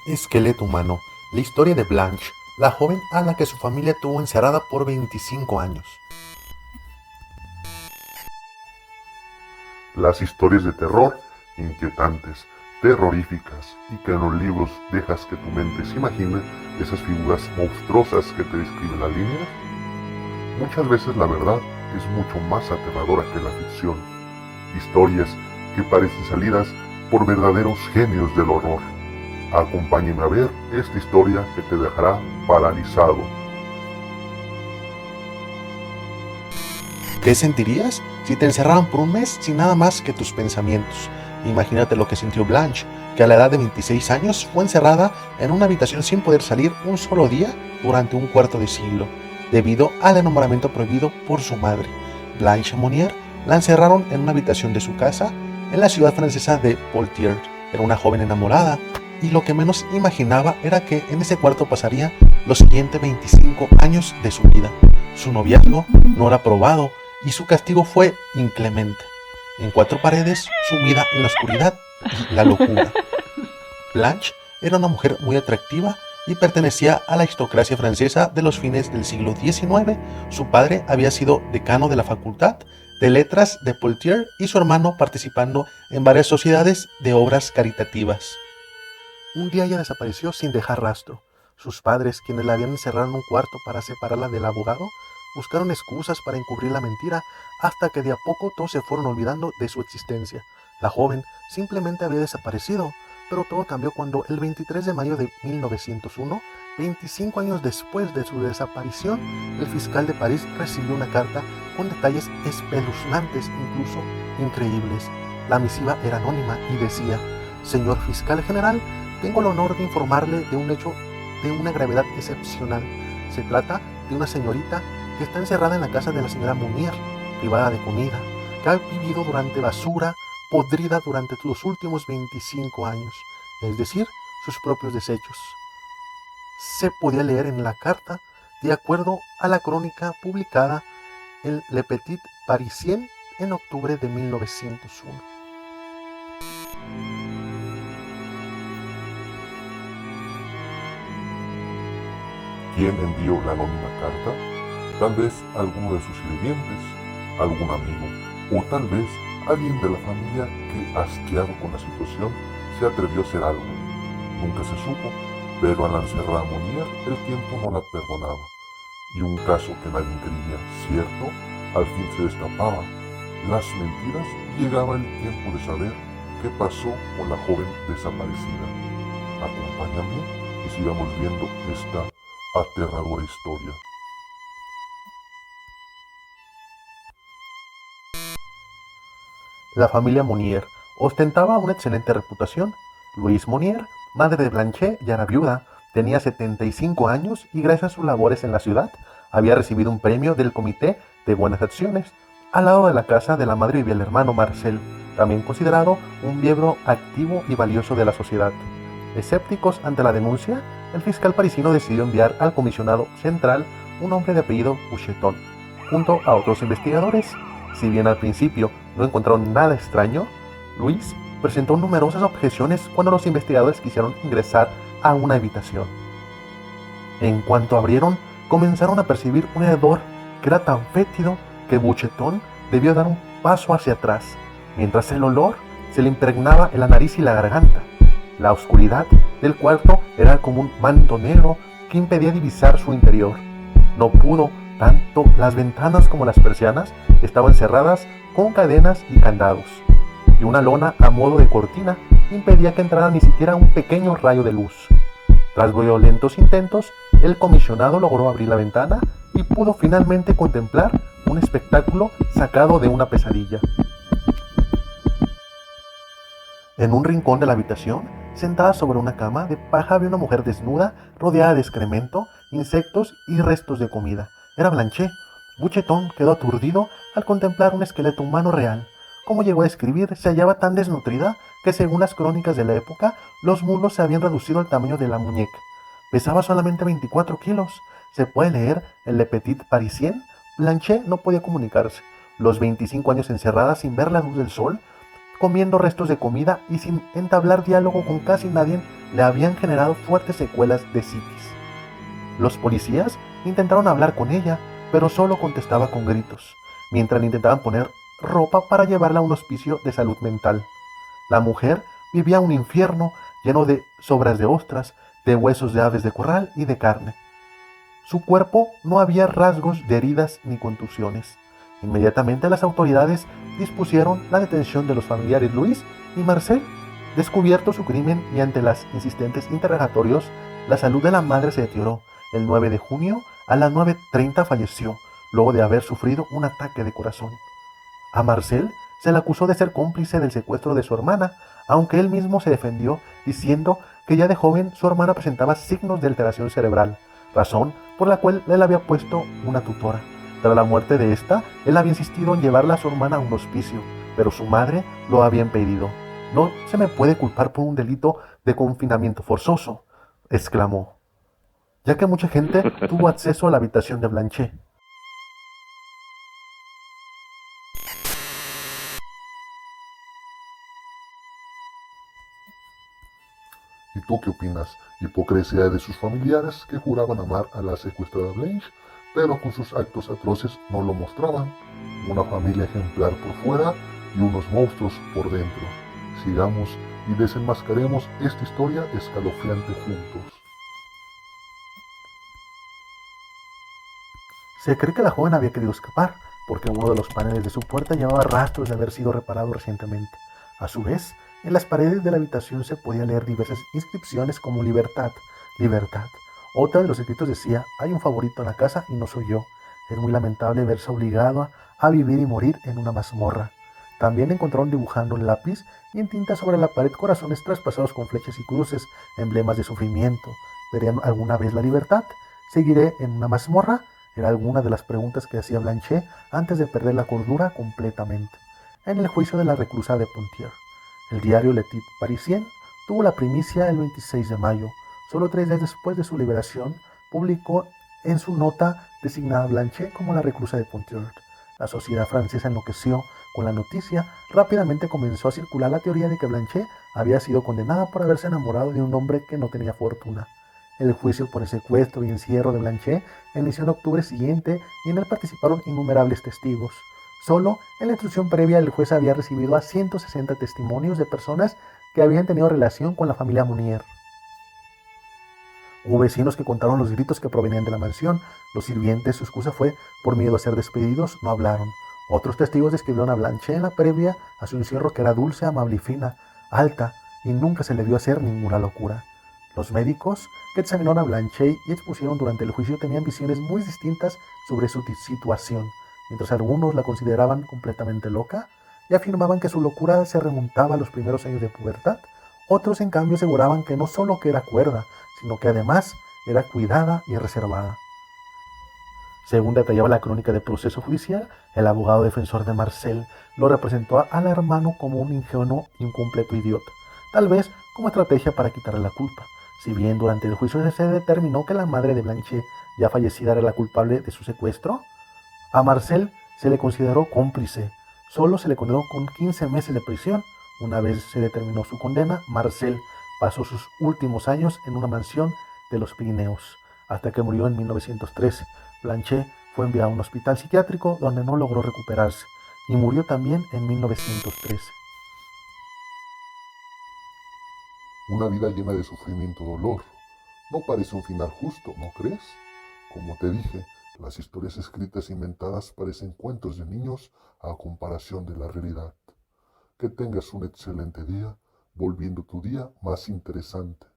Esqueleto humano, la historia de Blanche, la joven a la que su familia tuvo encerrada por 25 años. Las historias de terror, inquietantes, terroríficas, y que en los libros dejas que tu mente se imagine esas figuras monstruosas que te describen las líneas. Muchas veces la verdad es mucho más aterradora que la ficción. Historias que parecen salidas por verdaderos genios del horror. Acompáñeme a ver esta historia que te dejará paralizado. ¿Qué sentirías si te encerraran por un mes sin nada más que tus pensamientos? Imagínate lo que sintió Blanche, que a la edad de 26 años fue encerrada en una habitación sin poder salir un solo día durante un cuarto de siglo, debido al enamoramiento prohibido por su madre. Blanche Monnier la encerraron en una habitación de su casa en la ciudad francesa de Poitiers. Era una joven enamorada, y lo que menos imaginaba era que en ese cuarto pasaría los siguientes 25 años de su vida. Su noviazgo no era aprobado y su castigo fue inclemente. En 4 paredes, sumida en la oscuridad y la locura. Blanche era una mujer muy atractiva y pertenecía a la aristocracia francesa de los fines del siglo XIX. Su padre había sido decano de la Facultad de Letras de Poitiers y su hermano participando en varias sociedades de obras caritativas. Un día ella desapareció sin dejar rastro. Sus padres, quienes la habían encerrado en un cuarto para separarla del abogado, buscaron excusas para encubrir la mentira hasta que de a poco todos se fueron olvidando de su existencia. La joven simplemente había desaparecido, pero todo cambió cuando el 23 de mayo de 1901, 25 años después de su desaparición, el fiscal de París recibió una carta con detalles espeluznantes, incluso increíbles. La misiva era anónima y decía: «Señor fiscal general, tengo el honor de informarle de un hecho de una gravedad excepcional. Se trata de una señorita que está encerrada en la casa de la señora Monnier, privada de comida, que ha vivido durante basura, podrida durante los últimos 25 años, es decir, sus propios desechos». Se podía leer en la carta, de acuerdo a la crónica publicada en Le Petit Parisien en octubre de 1901. ¿Quién envió la anónima carta? Tal vez alguno de sus sirvientes, algún amigo, o tal vez alguien de la familia que, asqueado con la situación, se atrevió a hacer algo. Nunca se supo, pero al encerrar a Monnier el tiempo no la perdonaba, y un caso que nadie creía cierto, al fin se destapaba. Las mentiras, llegaba el tiempo de saber qué pasó con la joven desaparecida. Acompáñame y sigamos viendo esta aterradora historia. La familia Monnier ostentaba una excelente reputación. Louise Monnier, madre de Blanche, ya era viuda, tenía 75 años y gracias a sus labores en la ciudad había recibido un premio del Comité de Buenas Acciones. Al lado de la casa de la madre vivía el hermano Marcel, también considerado un miembro activo y valioso de la sociedad. Escépticos ante la denuncia, el fiscal parisino decidió enviar al comisionado central un hombre de apellido Boucheton, junto a otros investigadores. Si bien al principio no encontraron nada extraño, Luis presentó numerosas objeciones cuando los investigadores quisieron ingresar a una habitación. En cuanto abrieron, comenzaron a percibir un hedor que era tan fétido que Boucheton debió dar un paso hacia atrás, mientras el olor se le impregnaba en la nariz y la garganta. La oscuridad del cuarto era como un manto negro que impedía divisar su interior. No pudo, tanto las ventanas como las persianas estaban cerradas con cadenas y candados, y una lona a modo de cortina impedía que entrara ni siquiera un pequeño rayo de luz. Tras violentos intentos, el comisionado logró abrir la ventana y pudo finalmente contemplar un espectáculo sacado de una pesadilla. En un rincón de la habitación, sentada sobre una cama de paja, había una mujer desnuda, rodeada de excremento, insectos y restos de comida. Era Blanche. Boucheton quedó aturdido al contemplar un esqueleto humano real. Como llegó a describir, se hallaba tan desnutrida que, según las crónicas de la época, los muslos se habían reducido al tamaño de la muñeca. Pesaba solamente 24 kilos. Se puede leer en Le Petit Parisien. Blanche no podía comunicarse. Los 25 años encerrada sin ver la luz del sol, comiendo restos de comida y sin entablar diálogo con casi nadie, le habían generado fuertes secuelas de psiquis. Los policías intentaron hablar con ella, pero solo contestaba con gritos, mientras le intentaban poner ropa para llevarla a un hospicio de salud mental. La mujer vivía un infierno lleno de sobras de ostras, de huesos de aves de corral y de carne. Su cuerpo no había rasgos de heridas ni contusiones. Inmediatamente las autoridades dispusieron la detención de los familiares Luis y Marcel. Descubierto su crimen y ante los insistentes interrogatorios, la salud de la madre se deterioró. El 9 de junio a las 9:30 falleció, luego de haber sufrido un ataque de corazón. A Marcel se le acusó de ser cómplice del secuestro de su hermana, aunque él mismo se defendió diciendo que ya de joven su hermana presentaba signos de alteración cerebral, razón por la cual él había puesto una tutora. Tras la muerte de esta, él había insistido en llevarla a su hermana a un hospicio, pero su madre lo había impedido. No se me puede culpar por un delito de confinamiento forzoso, exclamó, ya que mucha gente tuvo acceso a la habitación de Blanchet. ¿Y tú qué opinas? Hipocresía de sus familiares que juraban amar a la secuestrada Blanche, pero con sus actos atroces no lo mostraban. Una familia ejemplar por fuera y unos monstruos por dentro. Sigamos y desenmascaremos esta historia escalofriante juntos. Se cree que la joven había querido escapar, porque uno de los paneles de su puerta llevaba rastros de haber sido reparado recientemente. A su vez, en las paredes de la habitación se podía leer diversas inscripciones como libertad, libertad. Otra de los escritos decía, hay un favorito en la casa y no soy yo. Es muy lamentable verse obligado a vivir y morir en una mazmorra. También encontraron dibujando en lápiz y en tinta sobre la pared corazones traspasados con flechas y cruces, emblemas de sufrimiento. ¿Verían alguna vez la libertad? ¿Seguiré en una mazmorra? Era alguna de las preguntas que hacía Blanchet antes de perder la cordura completamente. En el juicio de la reclusa de Pontier, el diario Le Petit Parisien tuvo la primicia el 26 de mayo. Solo 3 días después de su liberación, publicó en su nota designada Blanchet como la reclusa de Pontier. La sociedad francesa enloqueció con la noticia. Rápidamente comenzó a circular la teoría de que Blanchet había sido condenada por haberse enamorado de un hombre que no tenía fortuna. El juicio por el secuestro y encierro de Blanchet inició en octubre siguiente y en él participaron innumerables testigos. Solo en la instrucción previa el juez había recibido a 160 testimonios de personas que habían tenido relación con la familia Monnier. Hubo vecinos que contaron los gritos que provenían de la mansión. Los sirvientes, su excusa fue por miedo a ser despedidos, no hablaron. Otros testigos describieron a Blanchet en la previa a su encierro que era dulce, amable y fina, alta, y nunca se le vio hacer ninguna locura. Los médicos que examinaron a Blanchet y expusieron durante el juicio tenían visiones muy distintas sobre su situación, mientras algunos la consideraban completamente loca y afirmaban que su locura se remontaba a los primeros años de pubertad. Otros, en cambio, aseguraban que no solo que era cuerda, sino que además era cuidada y reservada. Según detallaba la crónica del proceso judicial, el abogado defensor de Marcel lo representó al hermano como un ingenuo y un completo idiota, tal vez como estrategia para quitarle la culpa. Si bien durante el juicio se determinó que la madre de Blanchet, ya fallecida, era la culpable de su secuestro, a Marcel se le consideró cómplice. Solo se le condenó con 15 meses de prisión. Una vez se determinó su condena, Marcel pasó sus últimos años en una mansión de los Pirineos, hasta que murió en 1913. Blanchet fue enviado a un hospital psiquiátrico donde no logró recuperarse y murió también en 1913. Una vida llena de sufrimiento y dolor. No parece un final justo, ¿no crees? Como te dije, las historias escritas e inventadas parecen cuentos de niños a comparación de la realidad. Que tengas un excelente día, volviendo tu día más interesante.